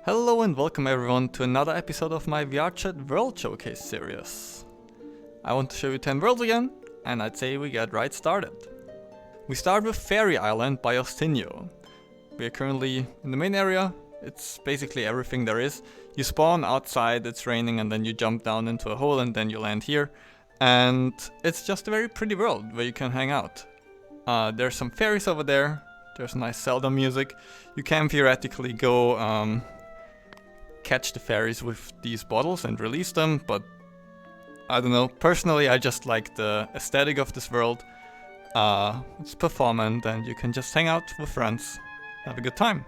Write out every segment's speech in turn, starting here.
Hello and welcome everyone to another episode of my VRChat World Showcase series. I want to show you 10 worlds again, and I'd say we get right started. We start with Fairy Island by Ostinyo. We are currently in the main area. It's basically everything there is. You spawn outside, it's raining, and then you jump down into a hole and then you land here. And it's just a very pretty world where you can hang out. There's some fairies over there. There's nice Zelda music. You can theoretically go catch the fairies with these bottles and release them, but I don't know. Personally, I just like the aesthetic of this world. It's performant and you can just hang out with friends, have a good time.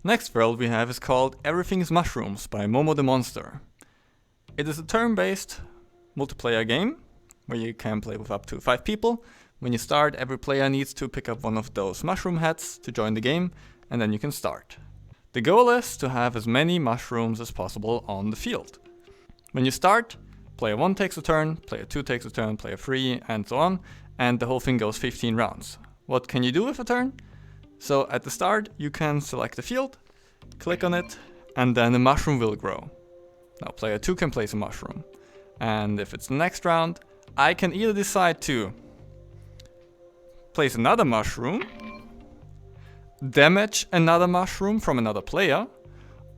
Next world we have is called Everything is Mushrooms by MomoTheMonster. It is a turn-based multiplayer game where you can play with up to 5 people. When you start, every player needs to pick up one of those mushroom heads to join the game, and then you can start. The goal is to have as many mushrooms as possible on the field. When you start, player 1 takes a turn, player 2 takes a turn, player 3, and so on, and the whole thing goes 15 rounds. What can you do with a turn? So at the start, you can select the field, click on it, and then the mushroom will grow. Now player 2 can place a mushroom. And if it's the next round, I can either decide to place another mushroom, damage another mushroom from another player,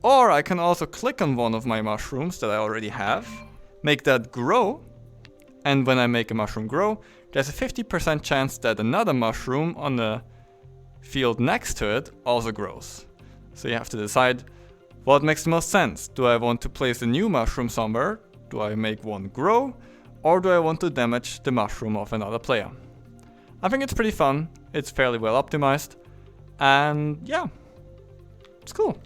or I can also click on one of my mushrooms that I already have, make that grow, and when I make a mushroom grow, there's a 50% chance that another mushroom on the field next to it also grows. So you have to decide what makes the most sense. Do I want to place a new mushroom somewhere? Do I make one grow? Or do I want to damage the mushroom of another player? I think it's pretty fun, it's fairly well optimized, and yeah, it's cool.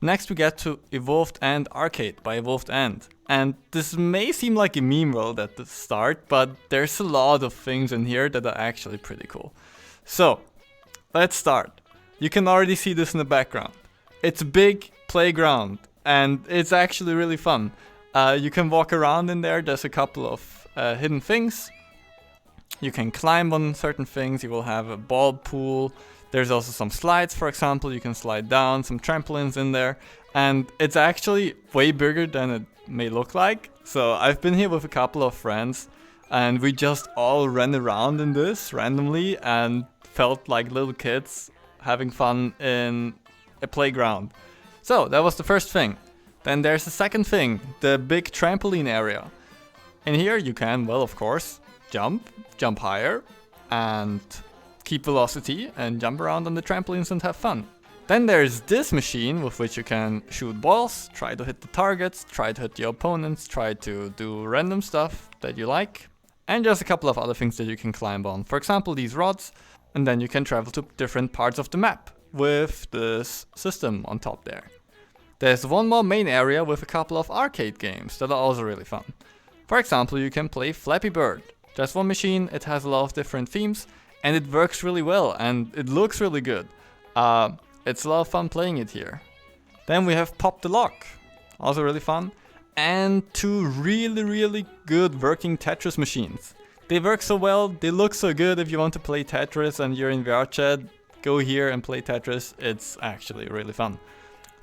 Next we get to EvolvedAnt Arcade by EvolvedAnt. And this may seem like a meme world at the start, but there's a lot of things in here that are actually pretty cool. So, let's start. You can already see this in the background. It's a big playground, and it's actually really fun. You can walk around in there, there's a couple of hidden things. You can climb on certain things, you will have a ball pool. There's also some slides, for example, you can slide down, some trampolines in there. And it's actually way bigger than it may look like. So I've been here with a couple of friends and we just all ran around in this randomly and felt like little kids having fun in a playground. So that was the first thing. Then there's the second thing, the big trampoline area. In here you can, well, of course, jump higher, and keep velocity and jump around on the trampolines and have fun. Then there's this machine with which you can shoot balls, try to hit the targets, try to hit your opponents, try to do random stuff that you like. And there's a couple of other things that you can climb on. For example, these rods, and then you can travel to different parts of the map with this system on top there. There's one more main area with a couple of arcade games that are also really fun. For example, you can play Flappy Bird. There's one machine, it has a lot of different themes, and it works really well, and it looks really good. It's a lot of fun playing it here. Then we have Pop the Lock, also really fun, and 2 really good working Tetris machines. They work so well, they look so good. If you want to play Tetris and you're in VRChat, go here and play Tetris, it's actually really fun.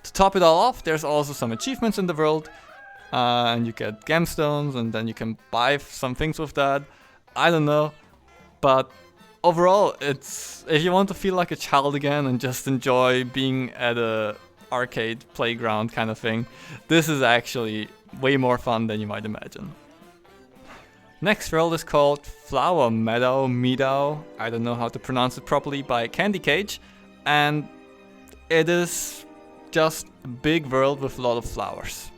To top it all off, there's also some achievements in the world, and you get gemstones, and then you can buy some things with that. I don't know, but overall, it's if you want to feel like a child again and just enjoy being at a arcade playground kind of thing, this is actually way more fun than you might imagine. Next world is called Flower Meadow, I don't know how to pronounce it properly, by Candy Cage, and it is just a big world with a lot of flowers.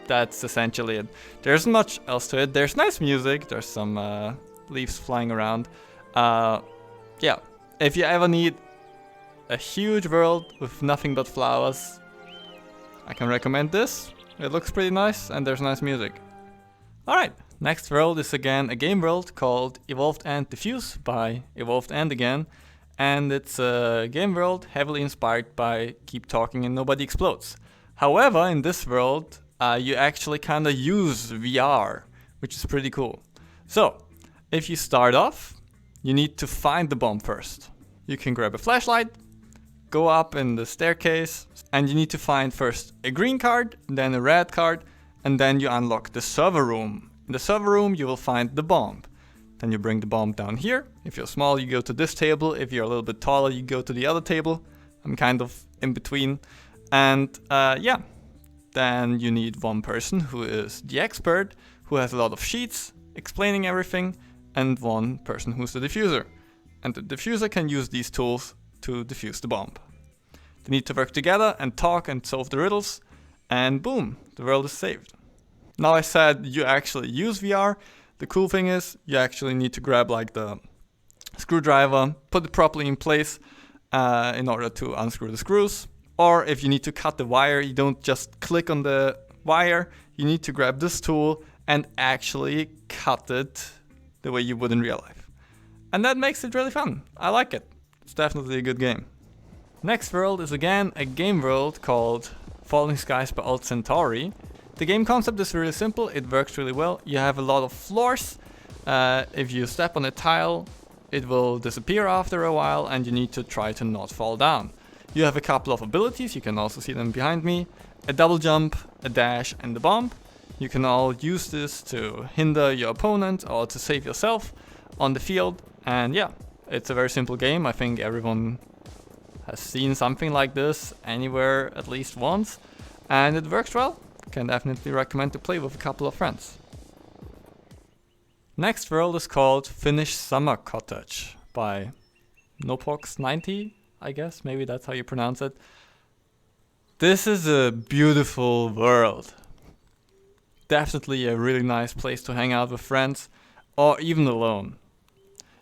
That's essentially it. There isn't much else to it. There's nice music, there's some leaves flying around. Yeah, if you ever need a huge world with nothing but flowers, I can recommend this. It looks pretty nice and there's nice music. Alright, next world is again a game world called EvolvedAnt Defuse by EvolvedAnt again. And it's a game world heavily inspired by Keep Talking and Nobody Explodes. However, in this world, you actually kinda use VR, which is pretty cool. So, if you start off, you need to find the bomb first. you can grab a flashlight, go up in the staircase, and you need to find first a green card, then a red card, and then you unlock the server room. In the server room you will find the bomb. Then you bring the bomb down here. If you're small, you go to this table. If you're a little bit taller, you go to the other table. I'm kind of in between. And yeah, then you need one person who is the expert, who has a lot of sheets explaining everything, and one person who's the diffuser. And the diffuser can use these tools to defuse the bomb. They need to work together and talk and solve the riddles, and boom, the world is saved. Now I said you actually use VR. The cool thing is you actually need to grab like the screwdriver, put it properly in place in order to unscrew the screws. Or if you need to cut the wire, you don't just click on the wire, you need to grab this tool and actually cut it the way you would in real life. And that makes it really fun. I like it. It's definitely a good game. Next world is again a game world called Falling Skies by AltCentauri. The game concept is really simple, it works really well. You have a lot of floors. If you step on a tile, it will disappear after a while and you need to try to not fall down. You have a couple of abilities, you can also see them behind me. A double jump, a dash and a bomb. You can all use this to hinder your opponent or to save yourself on the field. And yeah, it's a very simple game. I think everyone has seen something like this anywhere at least once. And it works well. Can definitely recommend to play with a couple of friends. Next world is called Finnish Summer Cottage by Nopox90, I guess, maybe that's how you pronounce it. This is a beautiful world. Definitely a really nice place to hang out with friends or even alone.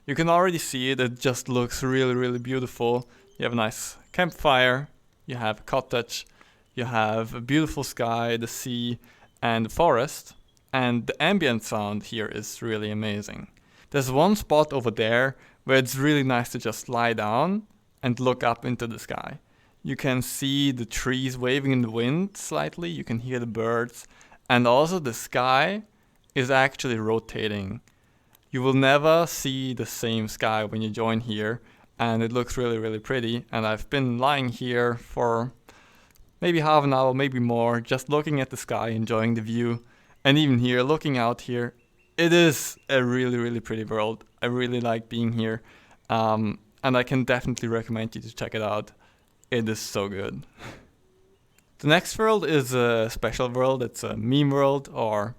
You can already see it, it just looks really, really beautiful. You have a nice campfire, you have a cottage, you have a beautiful sky, the sea, and the forest. And the ambient sound here is really amazing. There's one spot over there where it's really nice to just lie down and look up into the sky. You can see the trees waving in the wind slightly, you can hear the birds, and also the sky is actually rotating. You will never see the same sky when you join here, and it looks really, really pretty. And I've been lying here for maybe half an hour, maybe more, just looking at the sky, enjoying the view. And even here, looking out here, it is a really, really pretty world. I really like being here. And I can definitely recommend you to check it out. It is so good. The next world is a special world. It's a meme world or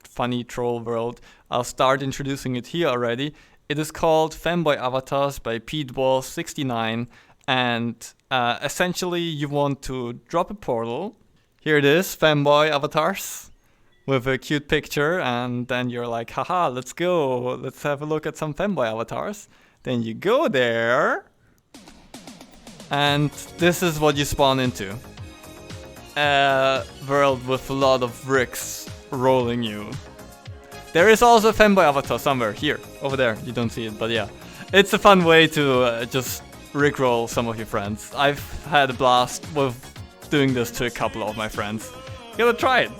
funny troll world. I'll start introducing it here already. It is called Femboy Avatars by PeteWall69. And essentially you want to drop a portal. Here it is, Femboy Avatars, with a cute picture, and then you're like, haha, let's go, let's have a look at some Femboy Avatars. Then you go there, and this is what you spawn into. A world with a lot of bricks rolling you. There is also a Femboy Avatar somewhere, here, over there, you don't see it, but yeah. It's a fun way to just rickroll some of your friends. I've had a blast with doing this to a couple of my friends. Gotta try it!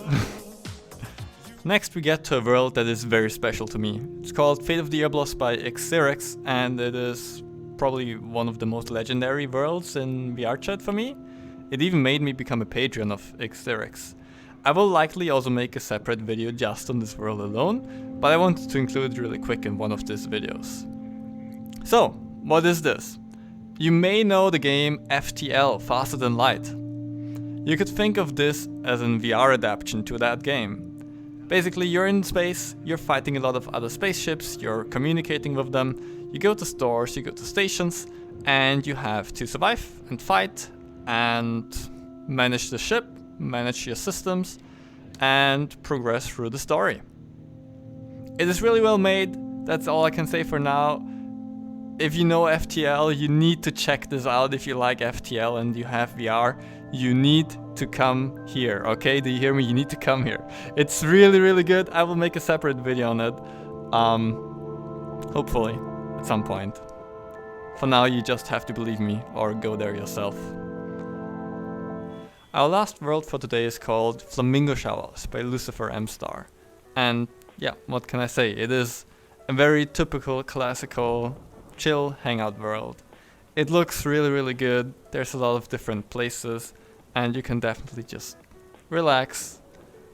Next we get to a world that is very special to me. It's called Fate of the Irrbloss by xCirrex, and it is probably one of the most legendary worlds in VRChat for me. It even made me become a patron of xCirrex. I will likely also make a separate video just on this world alone, but I wanted to include it really quick in one of these videos. So, what is this? You may know the game FTL, Faster Than Light. You could think of this as a VR adaptation to that game. Basically, you're in space, you're fighting a lot of other spaceships, you're communicating with them, you go to stores, you go to stations, and you have to survive and fight and manage the ship, manage your systems, and progress through the story. It is really well made, that's all I can say for now. If you know FTL, you need to check this out. If you like FTL and you have VR, you need to come here, okay? Do you hear me? You need to come here. It's really, really good. I will make a separate video on it. Hopefully, at some point. For now, you just have to believe me or go there yourself. Our last world for today is called Flamingo Showers by Lucifer MStar. And yeah, what can I say? It is a very typical, classical, chill hangout world. It looks really, really good. There's a lot of different places, and you can definitely just relax,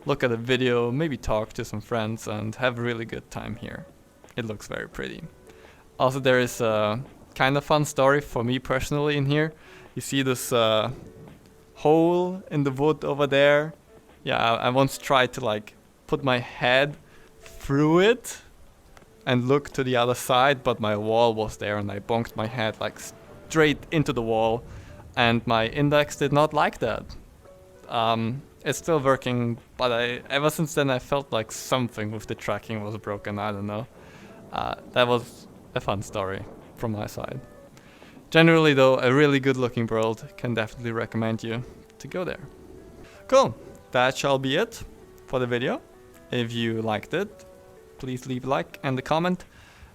look at a video, maybe talk to some friends, and have a really good time here. It looks very pretty. Also, there is a kind of fun story for me personally in here. You see this hole in the wood over there? Yeah, I once tried to like put my head through it and look to the other side, but my wall was there and I bonked my head like straight into the wall, and my index did not like that. It's still working, but ever since then I felt like something with the tracking was broken, I don't know. That was a fun story from my side. Generally though, a really good looking world, can definitely recommend you to go there. Cool, that shall be it for the video. If you liked it, please leave a like and a comment.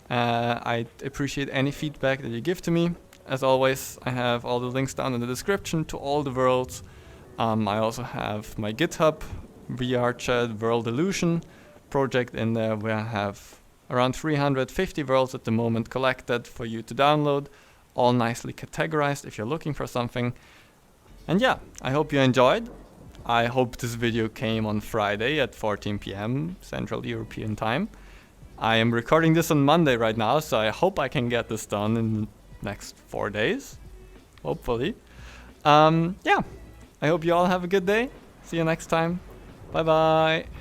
I'd appreciate any feedback that you give to me. As always, I have all the links down in the description to all the worlds. I also have my GitHub, VRChat World Illusion project in there, where I have around 350 worlds at the moment collected for you to download, all nicely categorized if you're looking for something. And yeah, I hope you enjoyed. I hope this video came on Friday at 14 PM Central European Time. I am recording this on Monday right now, so I hope I can get this done in the next 4 days, hopefully. Yeah, I hope you all have a good day. See you next time. Bye bye.